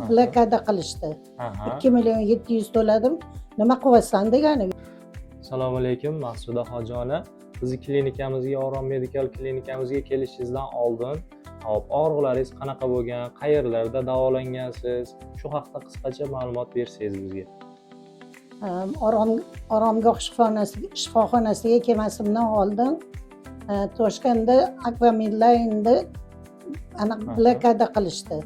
blokada qilishdi. 2 million 700 to'ladim. Nima qilyapsan degani. Assalomu alaykum, Maqsuda Hojona. Bizni klinikamizga, Orom Medical klinikamizga kelishingizdan oldin og'riqlaringiz qanaqa bo'lgan, qayerlarda davolangansiz, shu haqida qisqacha ma'lumot bersangiz bizga. Oromgoh shifoxonasiga kelmasimdan oldin Toshkentda Aquamedline'da blokada qilishdi.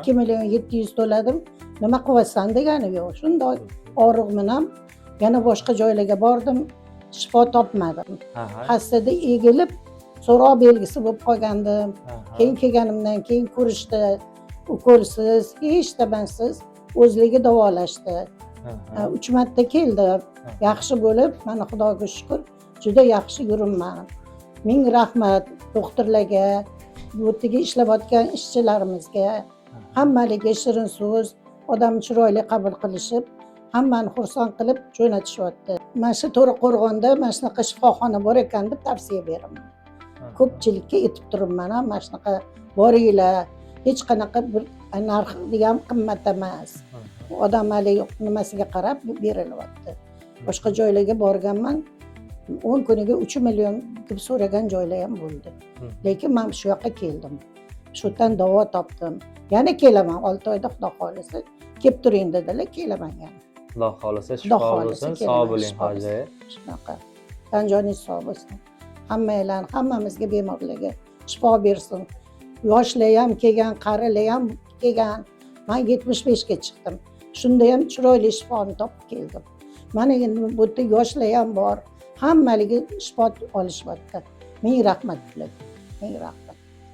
2 million 700 to'ladim. Nima qilyapsan degani yo'q. Shunday og'riq bilan yana boshqa joylarga bordim, shifo topmadim. Hastada egilib, so'roq belgisi bo'lib qolgandim. Keyin kelganimdan keyin ko'rishdi, ukolsiz, hech tabansiz o'zligi davolashdi. 3 marta keldi. Yaxshi bo'lib, mana Xudoga shukr, juda yaxshi yuribman. Ming rahmat doktorlarga, bu yerga ishlayotgan ishchilarimizga, hammaliga shirin so'z, odam chiroyli qabul qilishib, hammani xursand qilib jo'natishyapti. Mana shu To'raqo'rg'onda mana shunaqa shifoxona bor ekan deb tavsiya beraman. Ko'pchilikka aytib turibman, mana shunaqa boringlar. Hech qanaqa bir narxi ham qimmat emas. Odam nimasiga qarab berilyapti. Boshqa joylarga borganman, 10 kuniga 3 million deb so'ragan joylar ham bo'ldi. Lekin men shu yoqqa keldim. Shu yerdan davo topdim. Yana kelaman 6 oyda Xudo xolisa. Kelib turing dedilar, kelaman yana. Xudo xolisa shifo bo'lsin, sog' bo'ling hoji. Shunaqa. Tan joningiz sog' bo'lsin. Hammanglar, hammamizga bemorlarga shifo bersin. Yoshlar ham kelgan, qarilar ham kelgan. Men 75 ga chiqdim. Shunda ham chiroyli shifoni topib keldim. Mana endi bu yerda yoshlar ham bor. Hammaliga shifo olishyapti. Ming rahmat. Ming rahmat.